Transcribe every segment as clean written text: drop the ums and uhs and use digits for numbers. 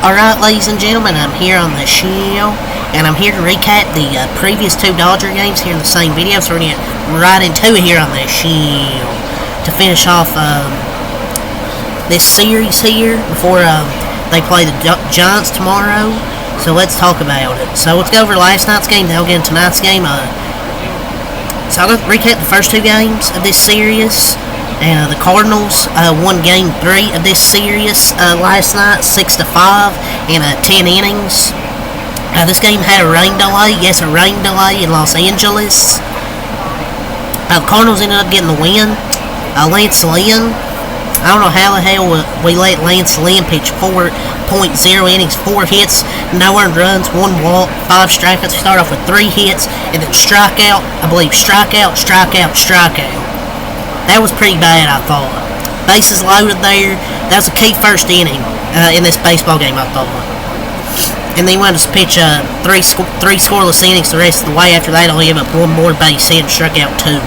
Alright, ladies and gentlemen, I'm here on the show, and I'm here to recap the previous two Dodger games here in the same video, so we're going to get right into it here on the show to finish off this series here before they play the Giants tomorrow. So let's talk about it. So let's go over last night's game, then we'll get into tonight's game. So I'll recap the first two games of this series. And the Cardinals won Game 3 of this series last night, 6-5, in 10 innings. This game had a rain delay. Yes, a rain delay in Los Angeles. The Cardinals ended up getting the win. Lance Lynn, I don't know how the hell we let Lance Lynn pitch 4.0 innings, 4 hits, no earned runs, 1 walk, 5 strikeouts. We start off with 3 hits, and then strikeout, I believe, strikeout. That was pretty bad, I thought. Bases loaded there. That was a key first inning in this baseball game, I thought. And then he went to pitch three scoreless innings the rest of the way. After that, only gave up 1 more base hit and struck out 2.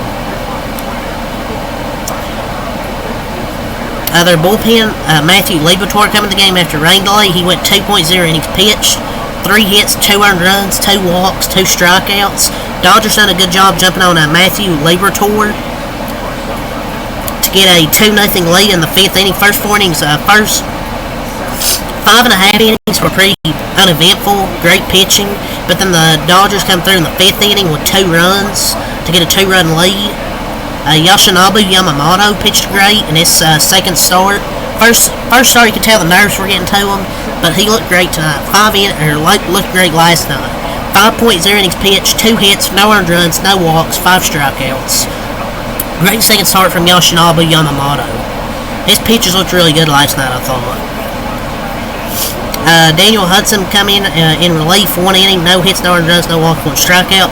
Their bullpen, Matthew Liberatore coming to the game after rain delay. He went 2.0 innings pitched, 3 hits, 2 earned runs, 2 walks, 2 strikeouts. Dodgers done a good job jumping on Matthew Liberatore get a 2-0 lead in the 5th inning. First 4 innings, first 5.5 innings were pretty uneventful, great pitching, but then the Dodgers come through in the 5th inning with 2 runs to get a 2-run lead. Yoshinobu Yamamoto pitched great in his second start. First start, you could tell the nerves were getting to him, but he looked great tonight. Looked great last night. 5.0 innings pitched, 2 hits, no earned runs, no walks, 5 strikeouts. Great second start from Yoshinobu Yamamoto. His pitches looked really good last night, I thought. Daniel Hudson come in relief, 1 inning, no hits, no earned runs, no walks, 1 strikeout.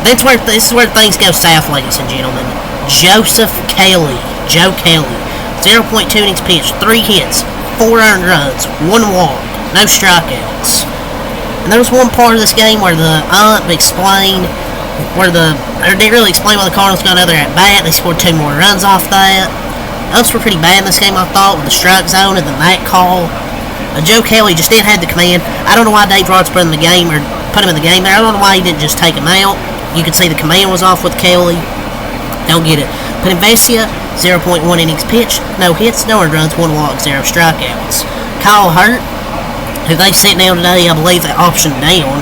This is where things go south, ladies and gentlemen. Joe Kelly, 0.2 innings pitched, 3 hits, 4 earned runs, 1 walk, no strikeouts. And there was one part of this game where the ump explained they didn't really explain why the Cardinals got another at bat. They scored 2 more runs off that. Umps were pretty bad in this game, I thought, with the strike zone and the night call. Joe Kelly just didn't have the command. I don't know why Dave Roberts put him in the game there. I don't know why he didn't just take him out. You could see the command was off with Kelly. Don't get it. But Investia, 0.1 innings pitched, no hits, no earned runs, 1 walk, 0 strikeouts. Kyle Hurt, who they sent down today, I believe they optioned down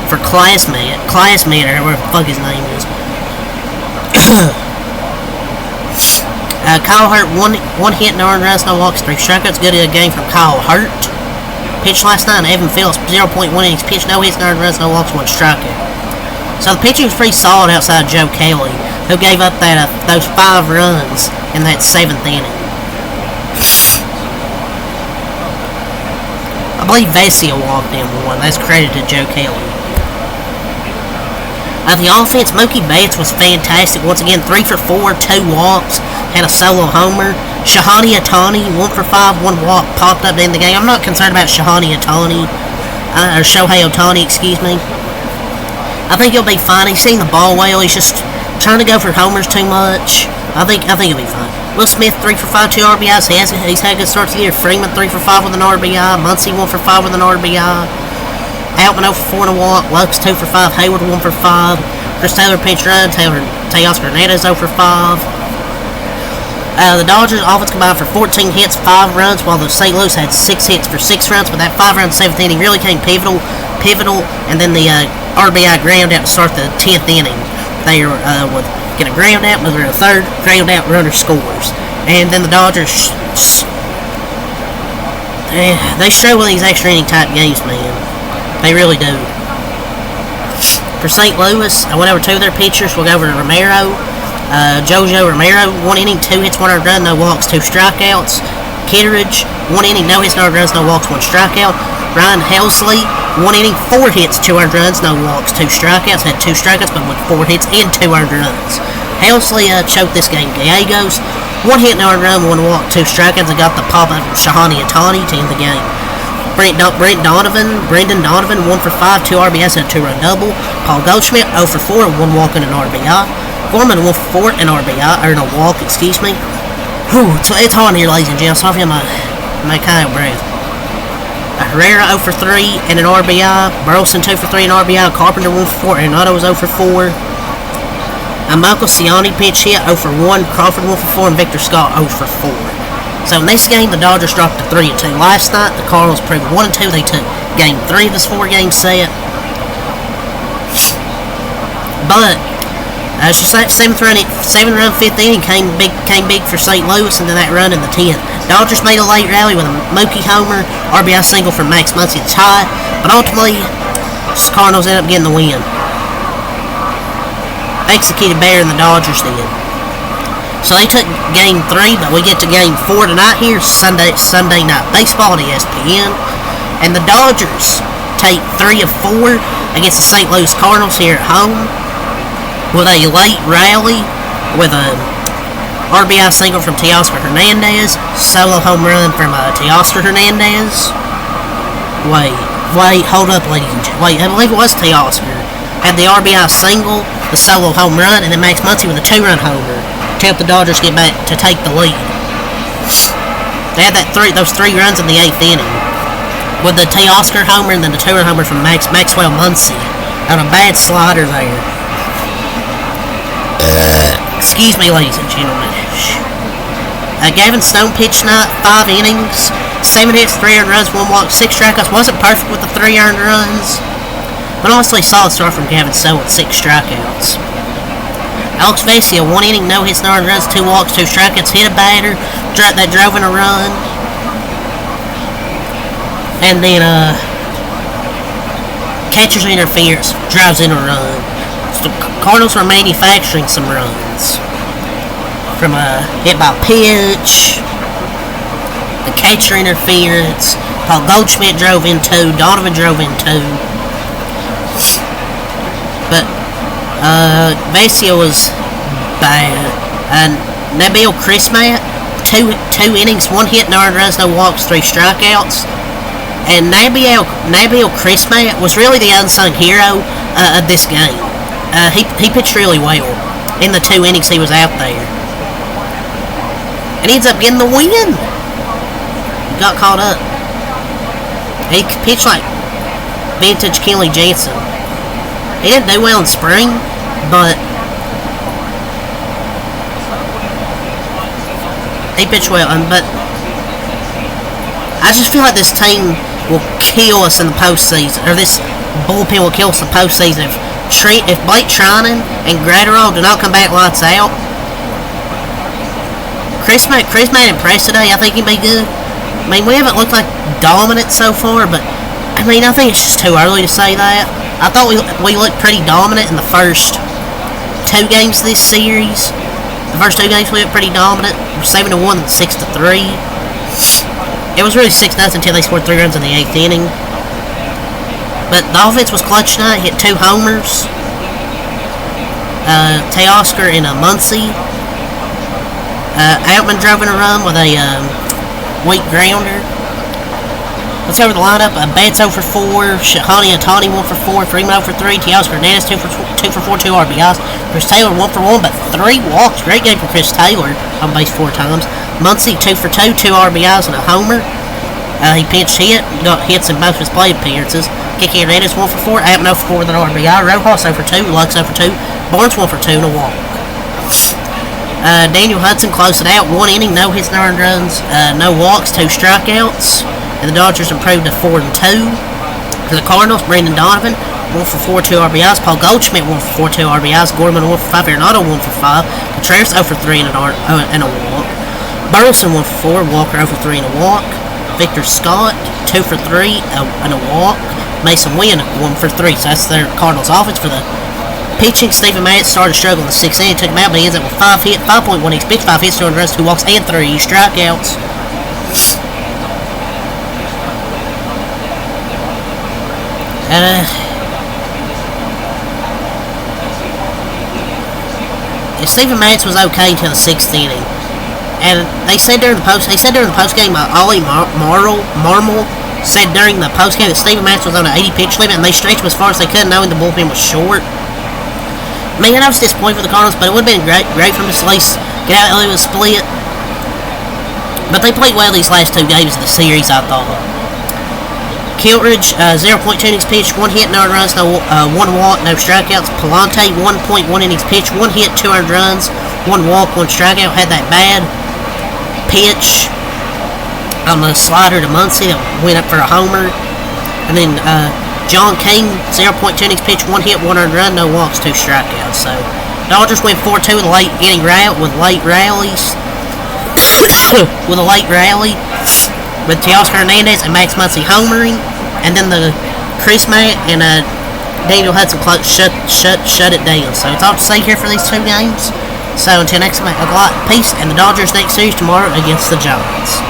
for Classmate, or whatever the fuck his name is. Kyle Hurt, one hit, no earned runs, no walks, 3 strikeouts. Good game from Kyle Hurt. Pitched last night, Evan Phillips, 0.1 innings pitched, no hits, no earned runs, no walks, 1 strikeout. So the pitching was pretty solid outside Joe Kelly, who gave up those 5 runs in that 7th inning. I believe Vessia walked in 1. That's credited to Joe Kelly. The offense, Mookie Betts was fantastic. Once again, 3 for 4, 2 walks, had a solo homer. Shahani Ohtani, 1 for 5, 1 walk, popped up in the game. I'm not concerned about Shahani Ohtani, or Shohei Ohtani, excuse me. I think he'll be fine. He's seen the ball well. He's just trying to go for homers too much. I think he'll be fine. Will Smith, 3 for 5, 2 RBIs. He's had a good start to the year. Freeman, 3 for 5 with an RBI. Muncy, 1 for 5 with an RBI. Outman 0 for 4 and a walk. Lux 2 for 5. Hayward 1 for 5. Chris Taylor pinch run. Teoscar Hernandez 0 for 5. The Dodgers offense combined for 14 hits, 5 runs, while the St. Louis had 6 hits for 6 runs. But that 5 run 7th inning really came pivotal, and then the RBI ground out to start the 10th inning. They would get a ground out, move to the 3rd, ground out, runner scores, and then the Dodgers they struggle with these extra inning type games, man. They really do. For St. Louis, I went over 2 of their pitchers. We'll go over to Romero. Jojo Romero, 1 inning, 2 hits, 1 earned run, no walks, 2 strikeouts. Kitteridge, 1 inning, no hits, no earned runs, no walks, 1 strikeout. Ryan Helsley, 1 inning, 4 hits, 2 earned runs, no walks, 2 strikeouts. Had 2 strikeouts, but with 4 hits and 2 earned runs. Helsley choked this game. Gallegos, 1 hit, no earned run, 1 walk, 2 strikeouts. And got the pop out from Shahani Ohtani to end the game. Brendan Donovan, 1 for 5, 2 RBIs, and a 2-run double. Paul Goldschmidt, 0 for 4, 1 walk and an RBI. Foreman, 1 for 4, an RBI, or no walk, excuse me. Whew, it's hard here, ladies and gentlemen. Sorry for my kind of breath. Herrera 0 for 3 and an RBI. Burleson 2 for 3 and RBI. Carpenter 1 for 4. Arenado was 0 for 4. Michael Ciani pinch hit 0 for 1. Crawford 1 for 4 and Victor Scott 0 for 4. So in this game, the Dodgers dropped to 3-2. Last night, the Cardinals proved 1-2. They took game 3 of this 4-game set. But as you said, 7-run 5th inning came big for St. Louis, and then that run in the 10th. Dodgers made a late rally with a Mookie homer, RBI single from Max Muncy to tie, but ultimately, the Cardinals ended up getting the win. Executed better than the Dodgers did. So they took game 3, but we get to game 4 tonight here, Sunday night baseball on ESPN, and the Dodgers take 3 of 4 against the St. Louis Cardinals here at home with a late rally with a RBI single from Teoscar Hernandez, solo home run from Teoscar Hernandez. Wait, hold up, ladies and gentlemen. Wait, I believe it was Teoscar. Had the RBI single, the solo home run, and then Max Muncy with a 2-run homer to help the Dodgers get back to take the lead. They had those 3 runs in the 8th inning with the Teoscar homer and then the 2-run homer from Maxwell Muncy on a bad slider there. Excuse me, ladies and gentlemen. Gavin Stone pitched tonight, 5 innings, 7 hits, 3 earned runs, 1 walk, 6 strikeouts. Wasn't perfect with the 3 earned runs, but honestly, solid start from Gavin Stone with 6 strikeouts. Alex Vesia, 1 inning, no hits, no earned runs, 2 walks, 2 strikeouts, hit a batter that drove in a run, and then catcher's interference drives in a run. So the Cardinals were manufacturing some runs from a hit by pitch, the catcher interference. Paul Goldschmidt drove in 2, Donovan drove in 2, but Vesia was bad. And Nabil Crismat, 2 innings, 1 hit, no earned runs, no walks, 3 strikeouts. And Nabil Crismat was really the unsung hero of this game. He pitched really well in the 2 innings he was out there. And he ends up getting the win. He got caught up. He pitched like vintage Kenley Jansen. He didn't do well in spring, but he pitched well. But I just feel like this team will kill us in the postseason, or this bullpen will kill us in the postseason if Blake Trinan and Gratterall do not come back lights out. Chris May impressed today. I think he'd be good. I mean, we haven't looked like dominant so far, but I mean, I think it's just too early to say that. I thought we looked pretty dominant in the first 2 games of this series. The first 2 games we looked pretty dominant. 7-1 and 6-3. It was really 6-0 until they scored 3 runs in the 8th inning. But the offense was clutch tonight. Hit 2 homers. Teoscar and Muncy. Outman drove in a run with a weak grounder. Let's go over the lineup. Betts 0 for 4. Shahani Ohtani 1 for 4. Freeman 0 for 3. Teoscar Hernandez 2 for 4. 2 RBIs. Chris Taylor 1 for 1, but 3 walks. Great game for Chris Taylor on base 4 times. Muncy 2 for 2. 2 RBIs and a homer. He pinch hit. Got hits in both his play appearances. Kiki Hernandez 1 for 4. Outman 0 for 4 with an RBI. Rojas 0 for 2. Lux 0 for 2. Barnes 1 for 2 and a walk. Daniel Hudson closed it out. 1 inning, no hits, no earned runs, no walks, 2 strikeouts. And the Dodgers improved to 4-2. For the Cardinals, Brendan Donovan 1 for 4, 2 RBIs. Paul Goldschmidt 1 for 4, 2 RBIs. Gorman 1 for 5. Arenado 1 for 5. Contreras 0 for 3 and a walk. Burleson 1 for 4. Walker 0 for 3 and a walk. Victor Scott 2 for 3 and a walk. Mason Wynn 1 for 3. So that's their Cardinals offense. For the pitching, Stephen Matz started to struggle in the 6th inning. Took him out, but he ends up with 5.1 XP, 5 hits, 2 runs, 2 walks, and 3 strikeouts. Stephen Matz was okay until the 6th inning, and they said during the post game, Ollie Marmol said during the post game that Stephen Matz was on an 80 pitch limit, and they stretched him as far as they could, knowing the bullpen was short. I mean, I was disappointed for the Cardinals, but it would have been great for them to at least get out of the split. But they played well these last 2 games of the series, I thought. Kilridge, 0.2 innings pitched, 1 hit, no runs, no 1 walk, no strikeouts. Palante, 1.1 innings pitched, 1 hit, 2 earned runs, 1 walk, 1 strikeout. Had that bad pitch on the slider to Muncy that went up for a homer. And then John King, 0.2 innings pitched, 1 hit, 1 earned run, no walks, 2 strikeouts. So Dodgers win 4-2 with a late inning with late rallies. With a late rally with Teoscar Hernandez and Max Muncy homering, and then the Chris Matt and Daniel Hudson shut it down. So it's all to say here for these 2 games. So until next time, have a lot of peace, and the Dodgers next series tomorrow against the Giants.